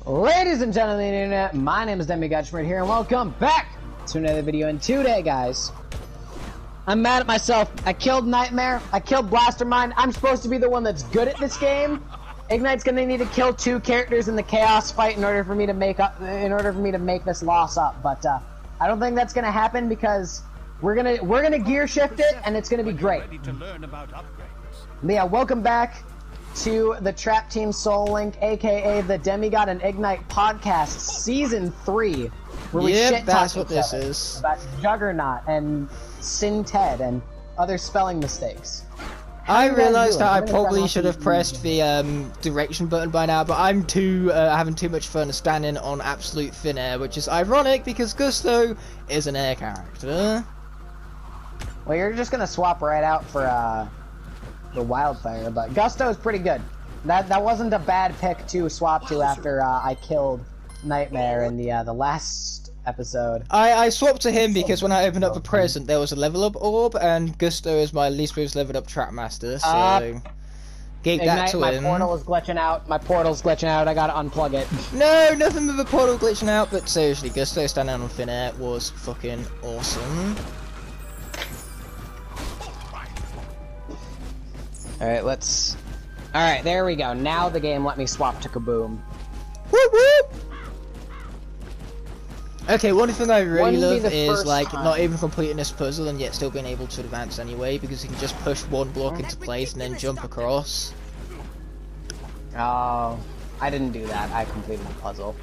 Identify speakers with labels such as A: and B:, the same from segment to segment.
A: Ladies and gentlemen of the internet, my name is Demigod Shmurda here, and welcome back to another video. And today, guys, I'm mad at myself. I killed Nightmare. I killed Blastermind. I'm supposed to be the one that's good at this game. Igknight's gonna need to kill 2 characters in the chaos fight in order for me to make this loss up. But I don't think that's gonna happen because we're gonna gear shift it, and it's gonna be great. But yeah, welcome back to the Trap Team Soul Link, aka the Demigod and Igknight podcast, season 3, where we shit
B: that's what this is
A: about Juggernaut and Sin Ted and other spelling mistakes.
B: I realized that I probably should have pressed the direction button by now, but I'm having too much fun standing on absolute thin air, which is ironic because Gusto is an air character.
A: Well, you're just gonna swap right out for the Wildfire, but Gusto is pretty good. That wasn't a bad pick to swap to after I killed Nightmare in the last episode.
B: I swapped to him because when I opened up the present, there was a level up orb, and Gusto is my least most leveled up trap master, so gave that to him.
A: My portal is glitching out. My portal's glitching out. I gotta unplug it.
B: No, nothing with the portal glitching out, but seriously, Gusto standing on thin air was fucking awesome.
A: Alright, Alright, there we go. Now the game let me swap to Kaboom.
B: Whoop whoop! Okay, one thing I really love is, like, not even completing this puzzle and yet still being able to advance anyway, because you can just push one block into place and then jump across.
A: Oh, I didn't do that. I completed the puzzle.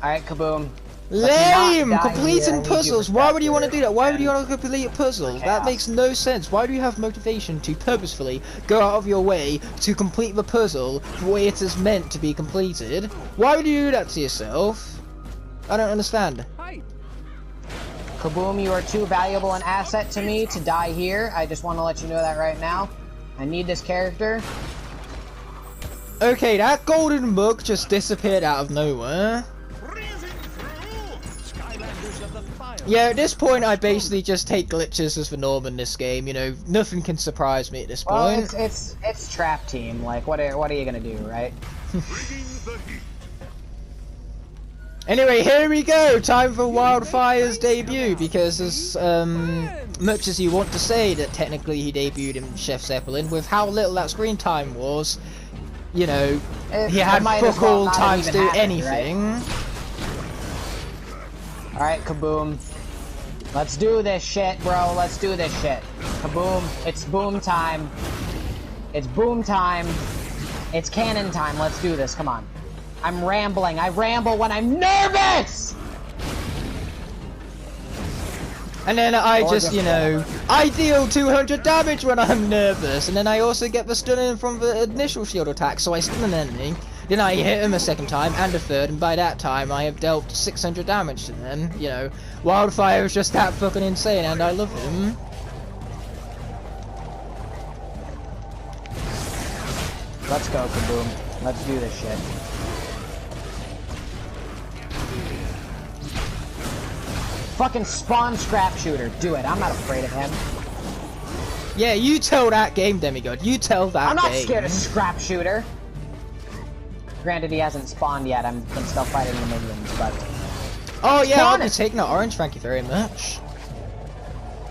A: Alright, Kaboom.
B: Lame! Completing puzzles! Why would you want to do that? Why would you want to complete puzzles? That makes no sense. Why do you have motivation to purposefully go out of your way to complete the puzzle the way it is meant to be completed? Why would you do that to yourself? I don't understand.
A: Kaboom, you are too valuable an asset to me to die here. I just want to let you know that right now. I need this character.
B: Okay, that golden mug just disappeared out of nowhere. Yeah, at this point, I basically just take glitches as the norm in this game. You know, nothing can surprise me at this point.
A: Well, it's Trap Team. Like, what are you gonna do, right?
B: Anyway, here we go. Time for Wildfire's debut. Because as much as you want to say that technically he debuted in Chef Zeppelin, with how little that screen time was, you know, he had fuck all time to do anything.
A: Right? Alright, Kaboom. Let's do this shit, bro. Let's do this shit. Kaboom. It's boom time. It's boom time. It's cannon time. Let's do this. Come on. I'm rambling. I ramble when I'm nervous!
B: And then I just, you know, I deal 200 damage when I'm nervous. And then I also get the stunning from the initial shield attack. So I stun an enemy. Then I hit him a second time and a third, and by that time I have dealt 600 damage to them. You know, Wildfire is just that fucking insane, and I love him.
A: Let's go, Kaboom. Let's do this shit. Fucking spawn scrap shooter. Do it. I'm not afraid of him.
B: Yeah, you tell that game, Demigod. You tell that game.
A: I'm not scared of scrap shooter. Granted, he hasn't spawned yet. I'm still fighting the minions, but...
B: Oh yeah, I'll be taking that orange, thank you very much.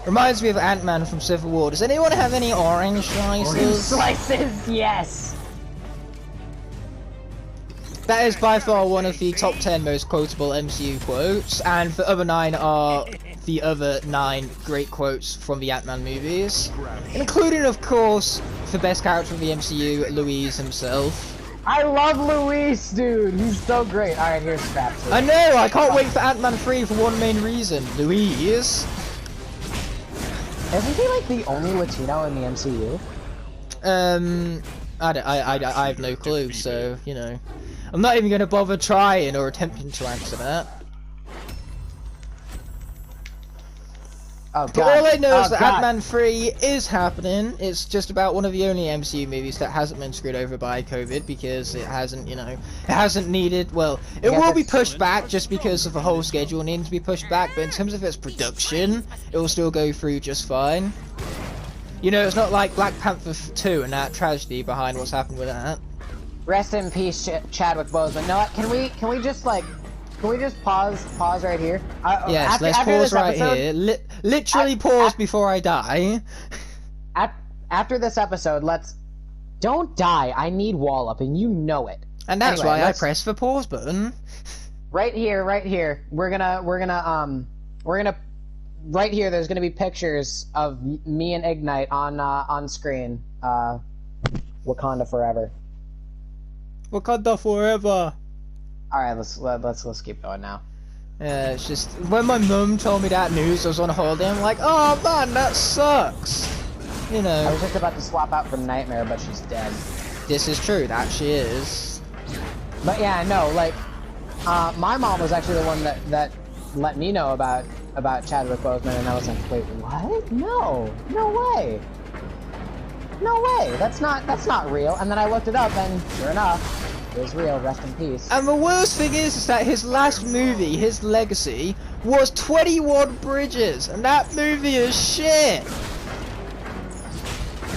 B: Reminds me of Ant-Man from Civil War. Does anyone have any orange slices?
A: Orange slices, yes!
B: That is by far one of the top 10 most quotable MCU quotes, and the other 9 are the other 9 great quotes from the Ant-Man movies. Including, of course, the best character of the MCU, Louise himself.
A: I love Luis, dude. He's so great. All right, here's Scrap.
B: I know. I can't wait for Ant-Man 3 for one main reason. Luis.
A: Isn't he like the only Latino in the MCU?
B: I have no clue. So you know, I'm not even going to bother trying or attempting to answer that.
A: Oh,
B: but all I know is that Ant-Man 3 is happening. It's just about one of the only MCU movies that hasn't been screwed over by COVID because it hasn't, you know, it hasn't needed, well, it will be pushed back just because of the whole schedule needing to be pushed back, but in terms of its production, it will still go through just fine. You know, it's not like Black Panther 2 and that tragedy behind what's happened with that.
A: Rest in peace, Chadwick Boseman. No, can we just like, can we just pause right here?
B: Yes, let's pause right here. Literally pause before I die.
A: After this episode, don't die. I need Wallop, and you know it.
B: And that's why I press the pause button.
A: Right here. We're gonna right here. There's gonna be pictures of me and Igknight on screen. Wakanda forever.
B: Wakanda forever.
A: All right, let's keep going now.
B: Yeah, it's just when my mum told me that news, I was on holiday. I'm like, oh man, that sucks. You know.
A: I was just about to swap out for Nightmare, but she's dead.
B: This is true. That she is.
A: But yeah, no, like, my mom was actually the one that let me know about Chadwick Boseman, and I was like, wait, what? No way. No way. That's not real. And then I looked it up, and sure enough, it was real. Rest in peace.
B: And the worst thing is that his last movie, his legacy, was 21 Bridges, and that movie is shit.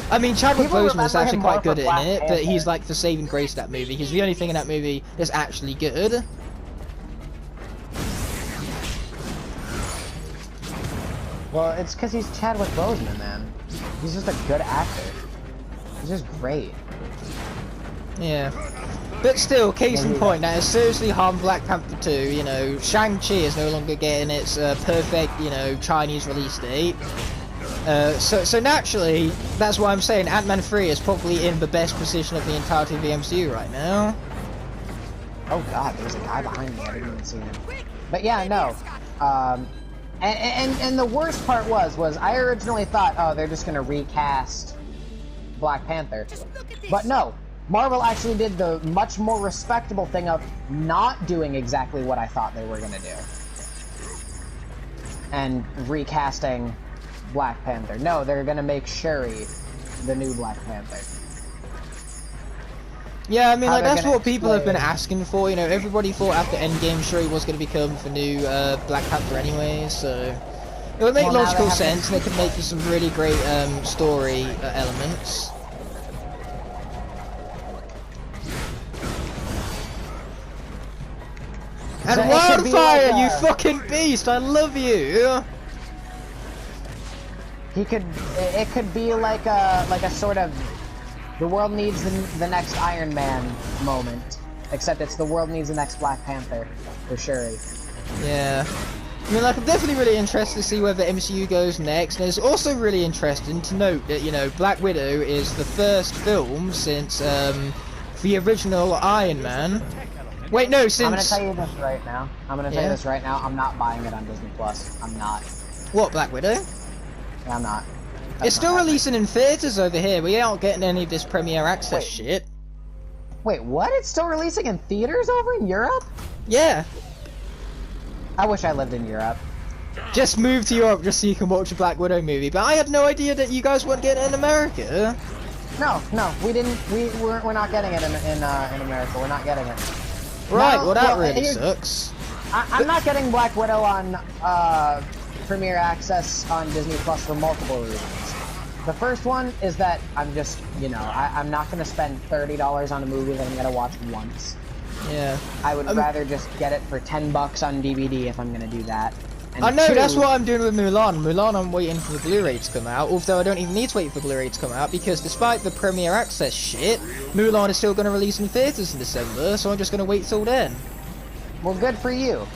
B: I mean, Chadwick Boseman is actually quite good in it, but he's like the saving grace of that movie. He's the only thing in that movie that's actually good.
A: Well, it's because he's Chadwick Boseman, man. He's just a good actor. He's just great.
B: Yeah. But still, case in point, that has seriously harmed Black Panther 2, you know, Shang-Chi is no longer getting its perfect, you know, Chinese release date. So naturally, that's why I'm saying Ant-Man 3 is probably in the best position of the entirety of the MCU right now.
A: Oh god, there's a guy behind me, I didn't even see him. But yeah, no. And the worst part was I originally thought, oh, they're just gonna recast Black Panther. But no, Marvel actually did the much more respectable thing of not doing exactly what I thought they were gonna do. And recasting Black Panther. No, they're gonna make Shuri the new Black Panther.
B: Yeah, I mean, like, that's what people have been asking for, you know, everybody thought after Endgame Shuri was going to become the new Black Panther anyway, so it would make logical sense, and it could make you some really great story elements. And Wildfire, like, you fucking beast, I love you!
A: It could be like a sort of the world needs the next Iron Man moment, except it's the world needs the next Black Panther for Shuri.
B: Yeah, I mean, like, I'm definitely really interested to see where the MCU goes next, and it's also really interesting to note that, you know, Black Widow is the first film since the original Iron Man. Wait, no, since...
A: I'm gonna tell you this right now. I'm not buying it on Disney Plus. I'm not.
B: What, Black Widow?
A: I'm not.
B: It's still releasing in theaters over here. We aren't getting any of this premiere access shit.
A: Wait, what? It's still releasing in theaters over in Europe?
B: Yeah.
A: I wish I lived in Europe.
B: Just move to Europe just so you can watch a Black Widow movie. But I had no idea that you guys weren't getting it in America.
A: No, we didn't. We're not getting it in America. We're not getting it.
B: Right. No, well, that really sucks.
A: I'm not getting Black Widow on premiere access on Disney Plus for multiple reasons. The first one is that I'm just, you know, I'm not going to spend $30 on a movie that I'm going to watch once.
B: Yeah.
A: I would rather just get it for $10 on DVD if I'm going to do that. And
B: I know, that's what I'm doing with Mulan. Mulan, I'm waiting for the Blu-ray to come out, although I don't even need to wait for the Blu-ray to come out, because despite the premiere access shit, Mulan is still going to release in theaters in December, so I'm just going to wait till then.
A: Well, good for you.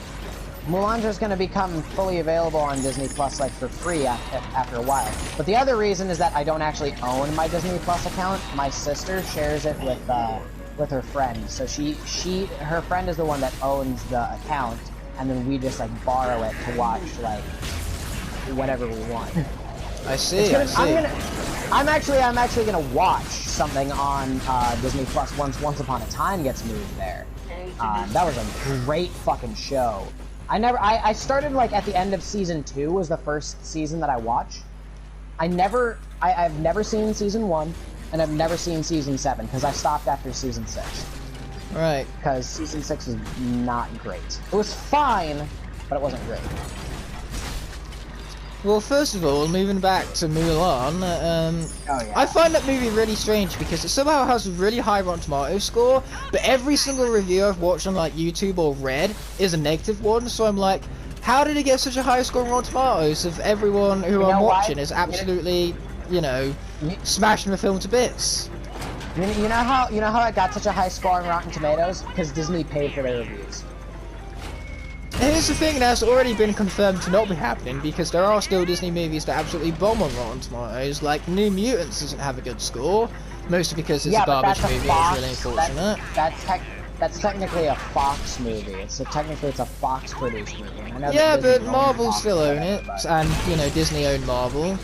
A: Mulan's just going to become fully available on Disney Plus, like, for free after a while. But the other reason is that I don't actually own my Disney Plus account. My sister shares it with her friend. So her friend is the one that owns the account, and then we just, like, borrow it to watch, like, whatever we want.
B: I see.
A: I'm actually gonna watch something on Disney Plus once Upon a Time gets moved there. That was a great fucking show. I started, like, at the end of season 2 was the first season that I watched. I've never seen season 1, and I've never seen season 7, because I stopped after season 6.
B: Right.
A: Because season 6 was not great. It was fine, but it wasn't great.
B: Well, first of all, moving back to Mulan, I find that movie really strange because it somehow has a really high Rotten Tomatoes score, but every single review I've watched on like YouTube or read is a negative one. So I'm like, how did it get such a high score on Rotten Tomatoes if everyone who I'm watching is absolutely, you know, smashing the film to bits?
A: You know how it got such a high score on Rotten Tomatoes? Because Disney paid for their reviews.
B: Here's the thing that's already been confirmed to not be happening, because there are still Disney movies that absolutely bomb on Rotten Tomatoes, like New Mutants doesn't have a good score, mostly because it's a garbage movie and it's really unfortunate.
A: That's technically a Fox movie. Technically it's a Fox produced movie.
B: Yeah, but Marvel still own it, and you know Disney owned Marvel.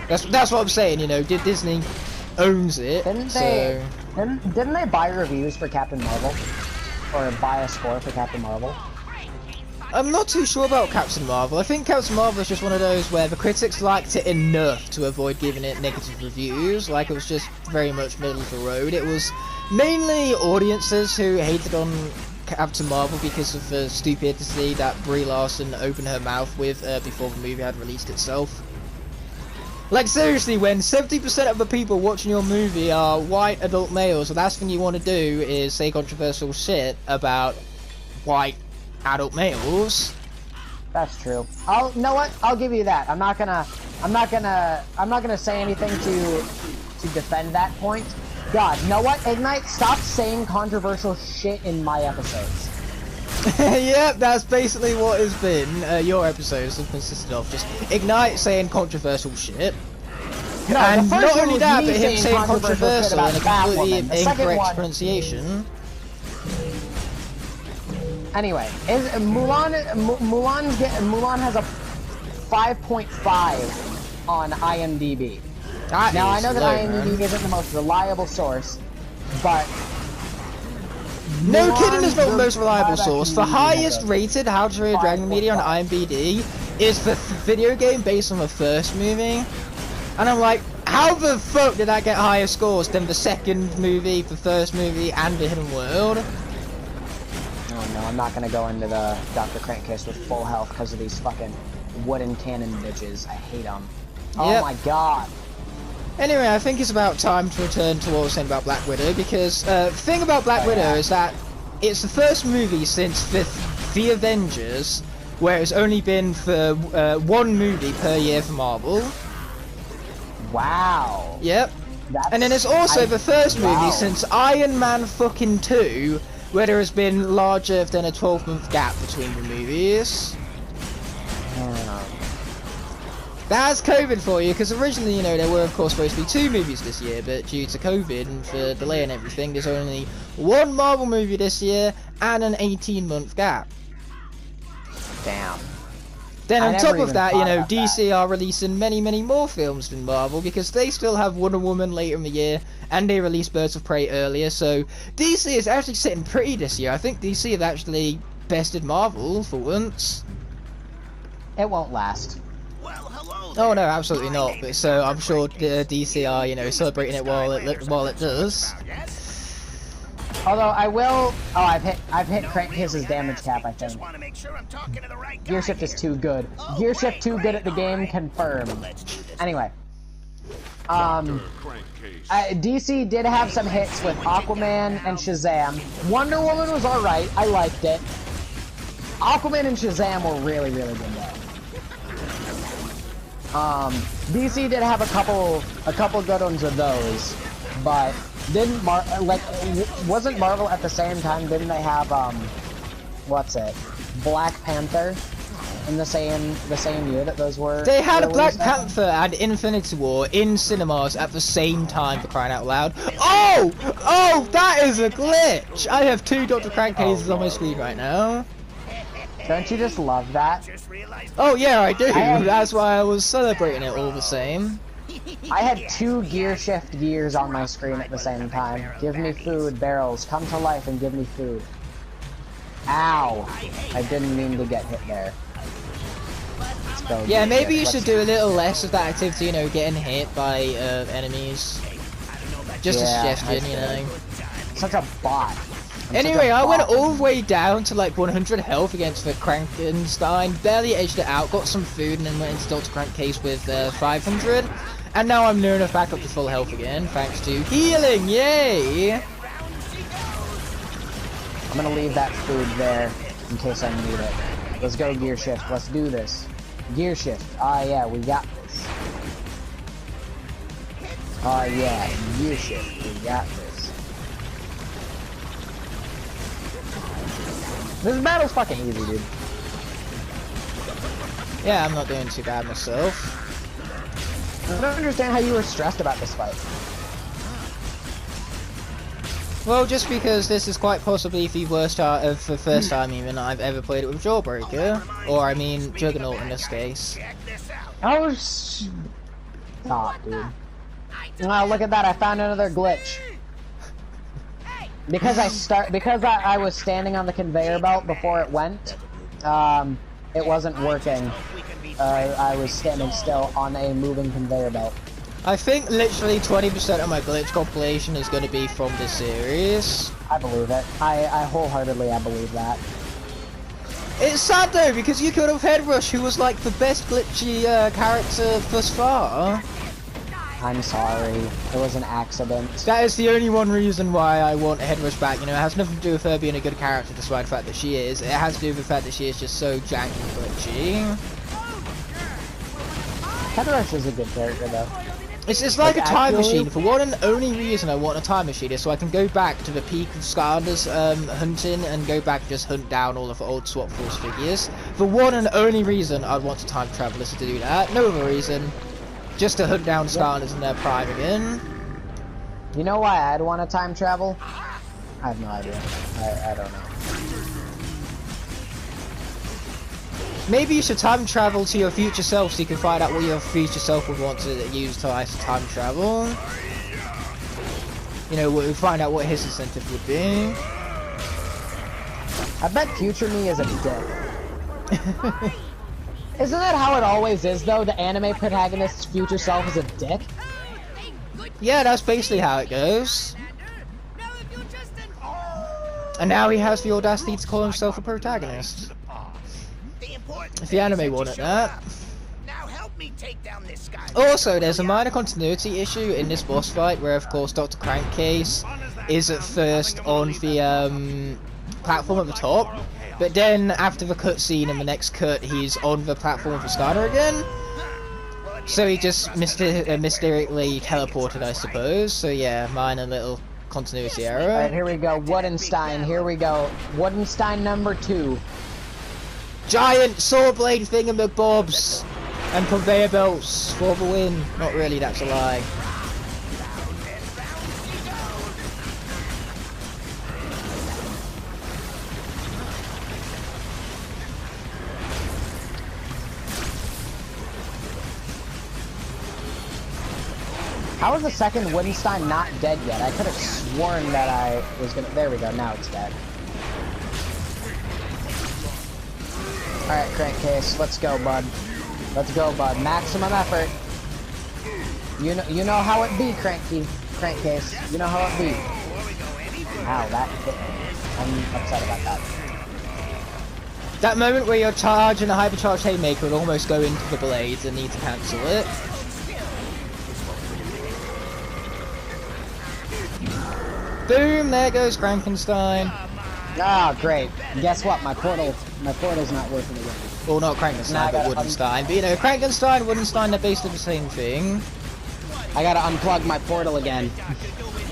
B: That's what I'm saying. You know, Disney owns it. Didn't
A: they buy reviews for Captain Marvel, or buy a score for Captain Marvel?
B: I'm not too sure about Captain Marvel. I think Captain Marvel is just one of those where the critics liked it enough to avoid giving it negative reviews. Like, it was just very much middle of the road. It was mainly audiences who hated on Captain Marvel because of the stupidity that Brie Larson opened her mouth with before the movie had released itself. Like, seriously, when 70% of the people watching your movie are white adult males, the last thing you want to do is say controversial shit about white adult males.
A: That's true. You know what? I'll give you that. I'm not gonna say anything to defend that point. God, you know what? Igknight, stop saying controversial shit in my episodes.
B: Yep, that's basically what has been your episodes have consisted of. Just Igknight saying controversial shit.
A: No,
B: and not only that, but him saying controversial in a completely incorrect pronunciation.
A: Anyway, Mulan has a 5.5 on IMDb. Now I know that IMDb isn't the most reliable source, but
B: no kidding, is not the most reliable source. The highest rated How to Train Your Dragon media on IMDb is the video game based on the first movie, and I'm like, how the fuck did that get higher scores than the second movie, the first movie, and the Hidden World?
A: Oh no, I'm not gonna go into the Dr. Crank case with full health because of these fucking wooden cannon bitches. I hate them. Oh my god.
B: Anyway, I think it's about time to return to what I was saying about Black Widow, because the thing about Black Widow is that it's the first movie since the Avengers where it's only been for one movie per year for Marvel.
A: Wow.
B: Yep. And then it's also the first movie since Iron Man fucking 2 where there has been larger than a 12-month gap between the movies. That's COVID for you, because originally, you know, there were of course supposed to be 2 movies this year, but due to COVID and for delay and everything, there's only 1 Marvel movie this year and an 18-month gap.
A: Damn.
B: Then on top of that, you know, DC are releasing many, many more films than Marvel, because they still have Wonder Woman later in the year, and they released Birds of Prey earlier, so DC is actually sitting pretty this year. I think DC have actually bested Marvel for once.
A: It won't last.
B: Oh no, absolutely not. But so I'm sure DC are, you know, celebrating it while it does.
A: Although I will. Oh, I've hit Crank Kiss's damage cap. I think. Gear shift is too good. Gear shift too good at the game. Confirmed. Anyway, DC did have some hits with Aquaman and Shazam. Wonder Woman was all right. I liked it. Aquaman and Shazam were really, really good though. DC did have a couple good ones of those, but didn't wasn't Marvel at the same time? Didn't they have Black Panther in the same year that those were?
B: They had Black Panther and Infinity War in cinemas at the same time, for crying out loud. Oh, that is a glitch! I have 2 Dr. Crank cases on my screen right now.
A: Don't you just love that?
B: Oh yeah, I do. That's why I was celebrating it all the same.
A: I had 2 gear shift gears on my screen at the same time. Give me food, barrels. Come to life and give me food. Ow! I didn't mean to get hit there.
B: Yeah, maybe you should do a little less of that activity, you know, getting hit by enemies. Just a suggestion, you know.
A: Such a bot.
B: Anyway, I went all the way down to like 100 health against the Frankenstein, barely edged it out, got some food, and then went into Dr. Crankcase with 500. And now I'm near enough back up to full health again, thanks to healing, yay!
A: I'm gonna leave that food there in case I need it. Let's go gear shift, let's do this. Gear shift, ah yeah, we got this. Ah yeah, gear shift, we got this. This battle's fucking easy, dude.
B: Yeah, I'm not doing too bad myself.
A: I don't understand how you were stressed about this fight.
B: Well, just because this is quite possibly the worst the first time even I've ever played it with Jawbreaker. Or, I mean, Juggernaut in this case.
A: Oh, stop, dude. Oh, look at that, I found another glitch. Because I was standing on the conveyor belt before it went, it wasn't working. I was standing still on a moving conveyor belt.
B: I think literally 20% of my glitch compilation is going to be from this series.
A: I believe it. I wholeheartedly believe that.
B: It's sad though, because you could have Headrush, who was like the best glitchy character thus far.
A: I'm sorry. It was an accident.
B: That is the only one reason why I want Headrush back. You know, it has nothing to do with her being a good character, despite the fact that she is. It has to do with the fact that she is just so janky and glitchy.
A: Headrush is a good character, though.
B: It's like a time machine. For one and only reason I want a time machine is so I can go back to the peak of Skylanders hunting and go back and just hunt down all of the old Swap Force figures. For one and only reason I'd want a time traveler to do that. No other reason. Just to hunt down Skylanders in their prime again.
A: You know why I'd want to time travel? I have no idea. I don't know.
B: Maybe you should time travel to your future self so you can find out what your future self would want to use to time travel. You know, find out what his incentive would be.
A: I bet future me is a dick. Isn't that how it always is, though? The anime protagonist's future self is a dick?
B: Yeah, that's basically how it goes. And now he has the audacity to call himself a protagonist. If the anime wanted that. Also, there's a minor continuity issue in this boss fight where, of course, Dr. Crankcase is at first on the platform at the top, but then after the cutscene in the next cut, he's on the platform for starter again. So he just mysteriously teleported, I suppose. So yeah, minor little continuity error.
A: Alright, here we go. Woodenstein, here we go. Woodenstein number 2.
B: Giant saw blade thingamabobs and conveyor belts for the win. Not really, that's a lie.
A: How is the second Woodenstein not dead yet? I could have sworn that I was gonna. There we go, now it's dead. Alright, Crankcase, let's go, bud. Let's go, bud. Maximum effort. You know how it be, Crankcase. You know how it be. Ow, that hit me. I'm upset about that.
B: That moment where you're charging a hypercharged haymaker and almost go into the blades and need to cancel it. Boom, there goes Frankenstein.
A: Ah, great. Guess what? My portal's not working again.
B: Well, not Frankenstein, but Woodenstein. But you know, Frankenstein, Woodenstein, they're basically the same thing.
A: I gotta unplug my portal again.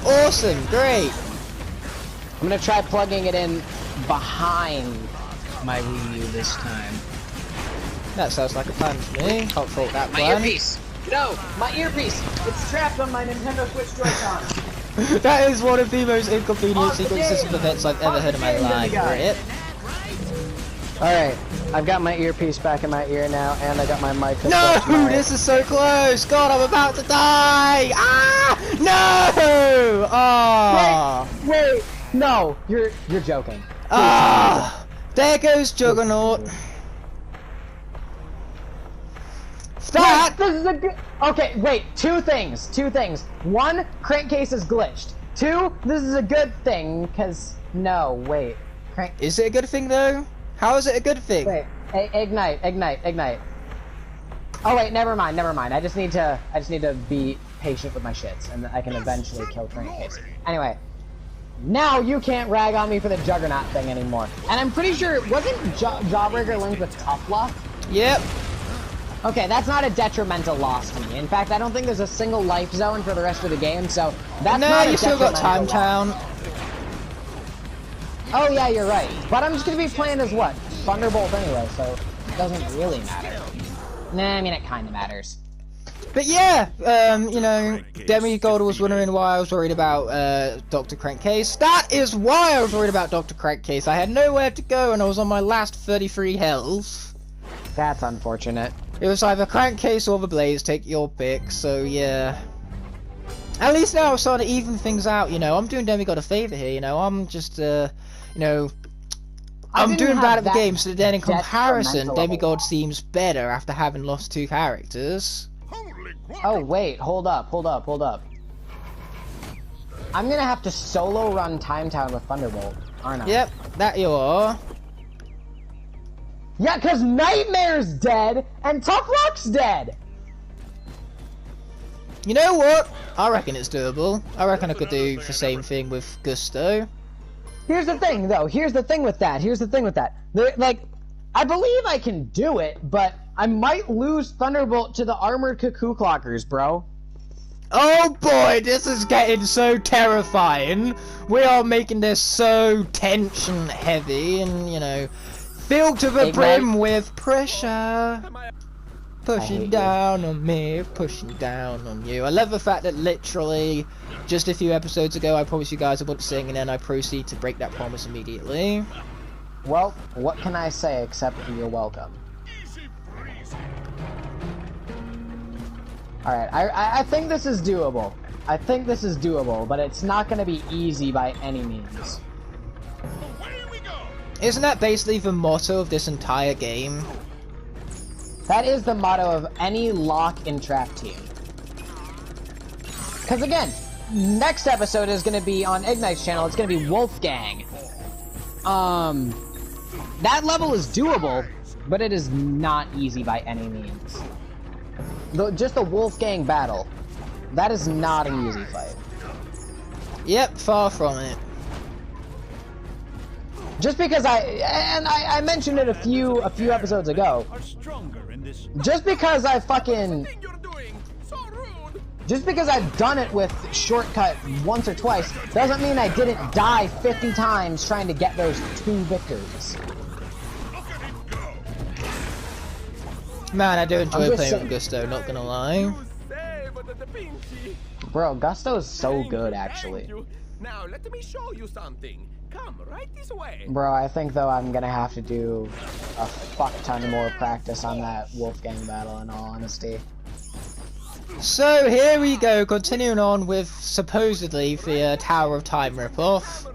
B: Awesome, great.
A: I'm gonna try plugging it in behind my Wii U this time.
B: That sounds like a plan to me. Can't fault that plan.
A: My earpiece! No! My earpiece! It's trapped on my Nintendo Switch Joy-Con!
B: That is one of the most inconvenient sequences of events I've ever heard in my life. Rip.
A: Alright, I've got my earpiece back in my ear now, and I got my mic.
B: No! This is so close! God, I'm about to die! Ah! No! Ah!
A: Wait! No! You're joking.
B: Ah! There goes Juggernaut. That!
A: This is a good. Okay, wait. Two things. One, Crankcase is glitched. 2, this is a good thing, because No, wait.
B: Is it a good thing though? How is it a good thing?
A: Wait, ignite. Oh wait, never mind. I just need to be patient with my shits, and I can eventually kill Crankcase. Anyway, now you can't rag on me for the Juggernaut thing anymore. And I'm pretty sure, wasn't Jawbreaker linked with Tough Luck?
B: Yep.
A: Okay, that's not a detrimental loss to me. In fact, I don't think there's a single life zone for the rest of the game, so that's not a
B: you still got Time
A: detrimental
B: Town.
A: Oh yeah, you're right. But I'm just gonna be playing as what? Thunderbolt anyway, so it doesn't really matter. Nah, I mean it kinda matters.
B: But yeah, you know, Demigod was wondering why I was worried about Dr. Crankcase. That is why I was worried about Dr. Crankcase. I had nowhere to go and I was on my last 33 health.
A: That's unfortunate.
B: It was either Crankcase or the Blaze, take your pick, so yeah. At least now I'm starting to even things out, you know. I'm doing Demigod a favor here, you know. I'm just, you know, I'm doing bad at the game, so then in comparison, Demigod seems better after having lost 2 characters.
A: Oh wait, hold up. I'm gonna have to solo run Time Town with Thunderbolt, aren't I?
B: Yep, that you are.
A: Yeah, cause Nightmare's dead and Tough Luck's dead!
B: You know what? I reckon it's doable. I reckon I could do the same thing with Gusto.
A: Here's the thing, though. Here's the thing with that. Like, I believe I can do it, but I might lose Thunderbolt to the Armored Cuckoo Clockers, bro.
B: Oh boy, this is getting so terrifying. We are making this so tension heavy and, you know, filled to the brim with pressure. Pushing down on me, pushing down on you. I love the fact that literally just a few episodes ago I promised you guys I wouldn't sing and then I proceed to break that promise immediately.
A: Well, what can I say except you're welcome. Alright, I think this is doable. But it's not going to be easy by any means.
B: Isn't that basically the motto of this entire game?
A: That is the motto of any lock and trap team. Because again, next episode is going to be on Igknight's channel. It's going to be Wolfgang. That level is doable, but it is not easy by any means. Just the Wolfgang battle, that is not an easy fight.
B: Yep, far from it.
A: Just because I mentioned it a few episodes ago. Just because I've done it with shortcut once or twice doesn't mean I didn't die 50 times trying to get those 2 victories.
B: Man, I do enjoy playing with Gusto, not gonna lie.
A: Bro, Gusto's so good, actually.
C: Now let me show you something. Come right this way.
A: Bro, I think though I'm gonna have to do a fuck ton more practice on that Wolfgang battle in all honesty.
B: So here we go, continuing on with supposedly the Tower of Time ripoff.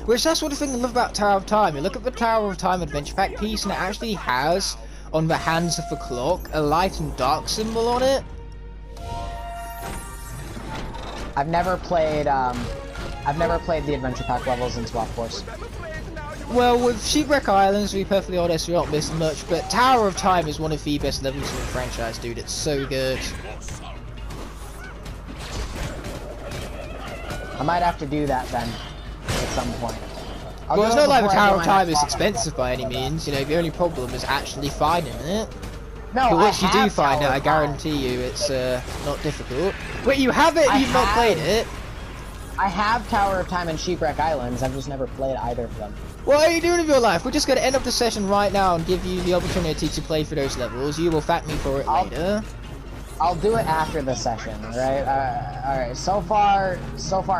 B: Which that's what the thing I love about Tower of Time. You look at the Tower of Time Adventure Pack piece and it actually has on the hands of the clock a light and dark symbol on it.
A: I've never played the Adventure Pack levels in Swap Force.
B: Well, with Shipwreck Islands, to be perfectly honest, we don't miss much, but Tower of Time is one of the best levels in the franchise, dude. It's so good.
A: I might have to do that then, at some point.
B: Well, it's not like the Tower of Time is expensive by any means, you know, the only problem is actually finding it.
A: No,
B: but once you do find it, I guarantee you it's not difficult. Wait, you have it and you've not played it?
A: I have Tower of Time and Shipwreck Islands, I've just never played either of them.
B: What are you doing with your life? We're just going to end up the session right now and give you the opportunity to play for those levels. You will thank me for it later.
A: I'll do it after the session, alright? Alright, so far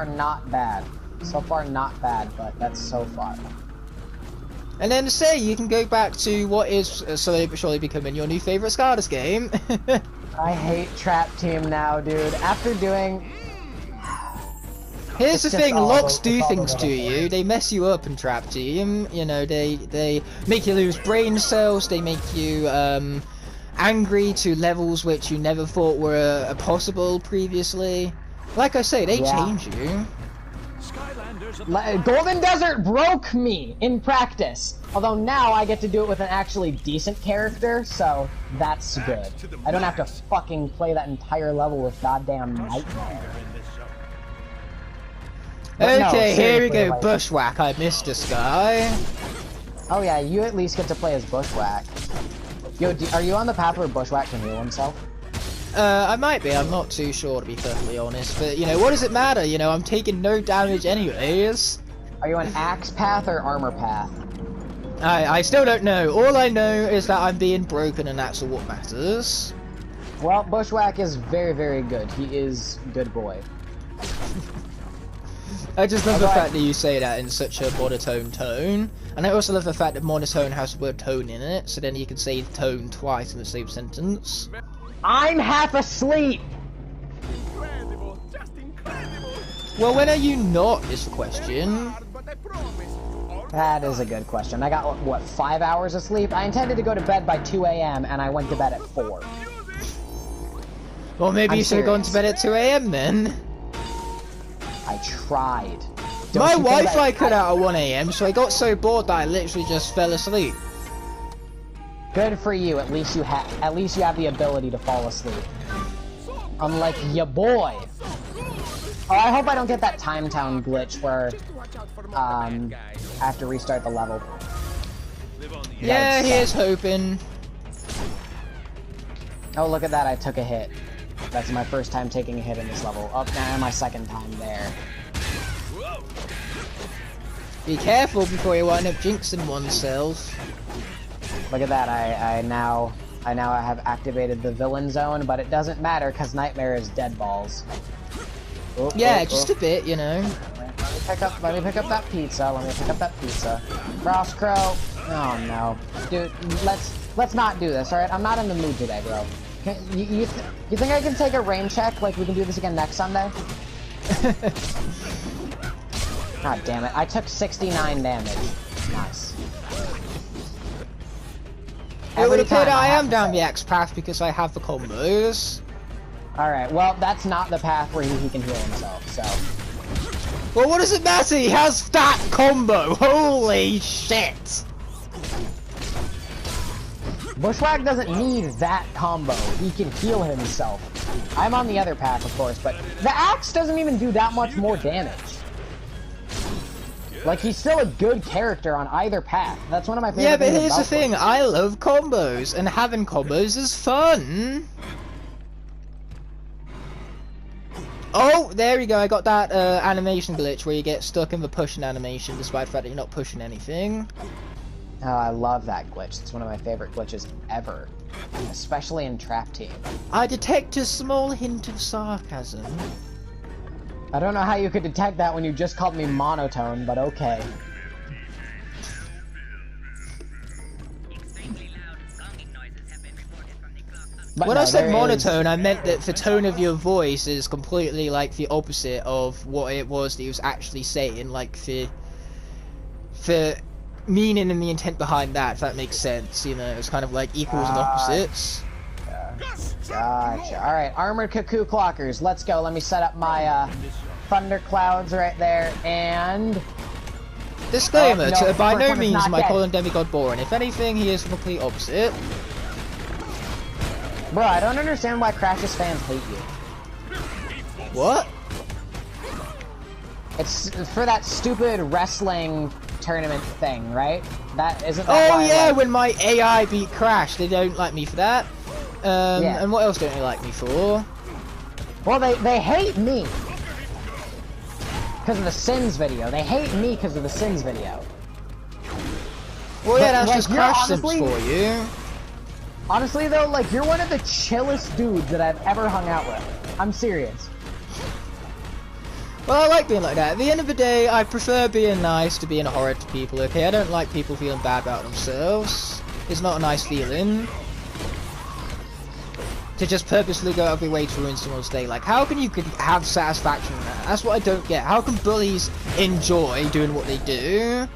A: not bad. So far not bad, but that's so far.
B: And then say you can go back to what is slowly but surely becoming your new favourite Skylanders game.
A: I hate Trap Team now, dude. After doing...
B: Here's the thing, locks do things to you. They mess you up in Trap Team. You know, they make you lose brain cells. They make you angry to levels which you never thought were possible previously. Like I say, they change you.
A: Golden Desert broke me in practice. Although now I get to do it with an actually decent character, so that's good. I don't have to fucking play that entire level with goddamn Nightmare.
B: Okay, here we go, Bushwhack. I missed this guy.
A: Oh yeah, you at least get to play as Bushwhack. Yo, are you on the path where Bushwhack can heal himself?
B: I might be, I'm not too sure to be perfectly honest, but you know, what does it matter? You know, I'm taking no damage anyways.
A: Are you on Axe path or Armor path?
B: I still don't know. All I know is that I'm being broken and that's all what matters.
A: Well, Bushwhack is very, very good. He is good boy.
B: I just love the fact that you say that in such a monotone tone. And I also love the fact that monotone has the word tone in it, so then you can say tone twice in the same sentence.
A: I'm half asleep!
C: Incredible, just incredible.
B: Well, when are you not, is the question.
C: But I promise.
A: That is a good question. I got, what, 5 hours of sleep? I intended to go to bed by 2 a.m. and I went to bed at 4.
B: Well, maybe
A: I'm
B: you should have gone to bed at 2 a.m. then.
A: I tried.
B: My Wi-Fi cut out at 1 a.m, so I got so bored that I literally just fell asleep.
A: Good for you. At least you have the ability to fall asleep. Unlike ya boy. Oh, I hope I don't get that Time Town glitch where I have to restart the level.
B: Yeah, here's hoping.
A: Oh, look at that! I took a hit. That's my first time taking a hit in this level. Oh, now my second time there.
B: Be careful before you wind up jinxing oneself.
A: Look at that! I now have activated the villain zone, but it doesn't matter because Nightmare is dead balls. Oh,
B: yeah, just a bit, you know.
A: Let me pick up that pizza. Let me pick up that pizza. Frost Crow. Oh no, dude. Let's not do this. All right, I'm not in the mood today, bro. You think I can take a rain check? Like we can do this again next Sunday? God damn it! I took 69 damage. Nice.
B: It would appear that I am down the X path because I have the combos.
A: Alright, well, that's not the path where he can heal himself, so...
B: Well, what does it matter? He has that combo! Holy shit!
A: Bushwhack doesn't need that combo. He can heal himself. I'm on the other path, of course, but the axe doesn't even do that much more damage. Like, he's still a good character on either path. That's one of my favorite things.
B: Yeah, but here's the thing. I love combos, and having combos is fun. Oh, there we go. I got that animation glitch where you get stuck in the pushing animation despite the fact that you're not pushing anything.
A: Oh, I love that glitch. It's one of my favorite glitches ever. Especially in Trap Team.
B: I detect a small hint of sarcasm.
A: I don't know how you could detect that when you just called me monotone, but okay. But
B: when
A: no,
B: I said monotone, I meant that the tone of your voice is completely like the opposite of what it was that he was actually saying, like the meaning and the intent behind that, if that makes sense, you know, it's kind of like equals and opposites.
A: Gotcha. Alright, Armored Cuckoo Clockers, let's go. Let me set up my Thunder Clouds right there, and...
B: Disclaimer,
A: no,
B: by no means am I
A: dead.
B: calling Demigod boring. If anything, he is the complete opposite.
A: Bro, I don't understand why Crash's fans hate you.
B: What?
A: It's for that stupid wrestling tournament thing, right? That isn't that why
B: yeah,
A: like...
B: when my AI beat Crash, they don't like me for that.
A: Yeah.
B: And what else don't they like me for?
A: Well, they hate me because of the Sins video. They hate me because of the Sins video.
B: Well, yeah, that's
A: like,
B: just Crash Sims for you.
A: Honestly, though, like, you're one of the chillest dudes that I've ever hung out with. I'm serious.
B: Well, I like being like that. At the end of the day, I prefer being nice to being horrid to people, okay? I don't like people feeling bad about themselves. It's not a nice feeling. To just purposely go out of your way to ruin someone's day. Like, how can you have satisfaction in that? That's what I don't get. How can bullies enjoy doing what they do?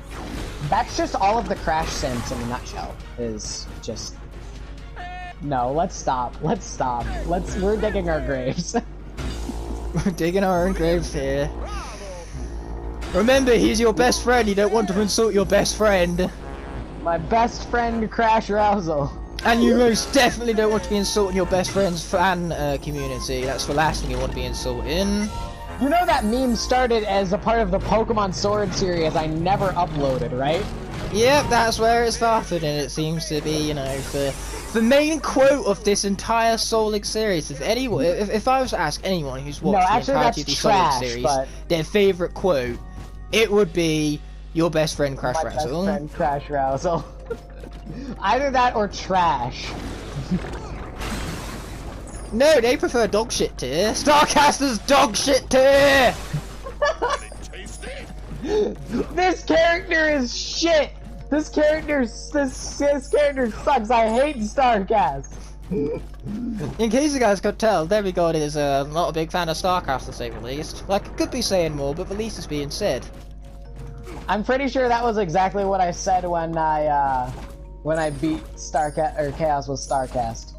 A: That's just all of the Crash Sims in a nutshell. Is just... No, let's stop. Let's stop. We're digging our graves.
B: We're digging our own graves here. Remember, he's your best friend. You don't want to insult your best friend.
A: My best friend, Crash Rousel.
B: And you most definitely don't want to be insulting your best friend's fan community. That's the last thing you want to be insulting.
A: You know that meme started as a part of the Pokemon Sword series I never uploaded, right?
B: Yep, that's where it started, and it seems to be, you know, the main quote of this entire Soul Link series. If I was to ask anyone who's watched the entirety of the Soul Link series their favourite quote, it would be your best friend Crash Rousel.
A: My best friend Crash Rousel. Either that or trash.
B: No, they prefer dog shit tier. Starcaster's dog shit tier!
A: This character is shit! This character sucks. I hate Starcast.
B: In case you guys could tell, Demigod is not a big fan of Starcast, to say the least. Like, I could be saying more, but the least is being said.
A: I'm pretty sure that was exactly what I said when I beat Chaos with Starcast.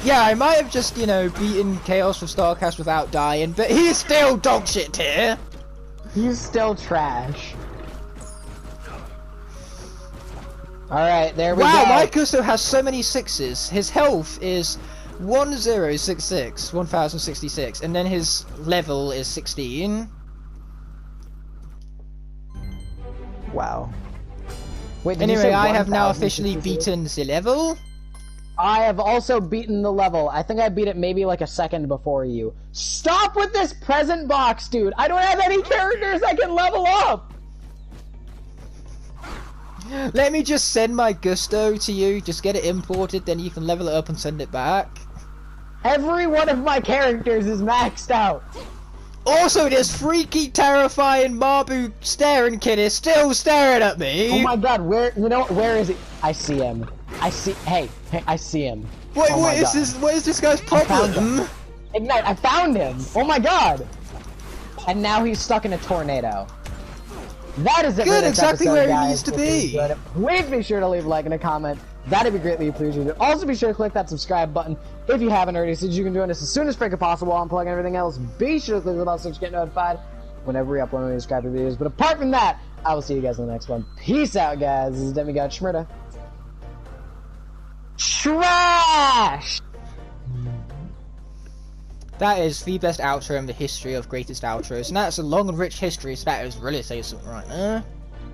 B: Yeah, I might have just, you know, beaten Chaos with Starcast without dying, but he's still dog shit tier!
A: He's still trash. Alright, there we go.
B: Wow, my Gusto has so many sixes. His health is 1066, and then his level is 16.
A: Wow. Wait,
B: anyway, I have now officially beaten the level.
A: I have also beaten the level. I think I beat it maybe like a second before you. Stop with this present box, dude! I don't have any characters I can level up!
B: Let me just send my Gusto to you, just get it imported, then you can level it up and send it back.
A: Every one of my characters is maxed out!
B: Also, this freaky, terrifying Marbu staring kid is still staring at me!
A: Oh my god, where is he? I see him. I see him.
B: Wait,
A: oh
B: what is this guy's problem?
A: Igknight, I found him! Oh my god! And now he's stuck in a tornado. That is it.
B: Good,
A: for this
B: exactly
A: episode,
B: where
A: guys.
B: he needs to be.
A: Please be sure to leave a like and a comment. That'd be greatly appreciated. Also, be sure to click that subscribe button if you haven't already, so you can join us as soon as freaking possible while I'm plugging everything else. Be sure to click the bell so you get notified whenever we upload any subscriber videos. But apart from that, I will see you guys in the next one. Peace out, guys. This is Demigod Shmurda. Trash!
B: That is the best outro in the history of greatest outros, and that's a long and rich history, so that is really saying something right there.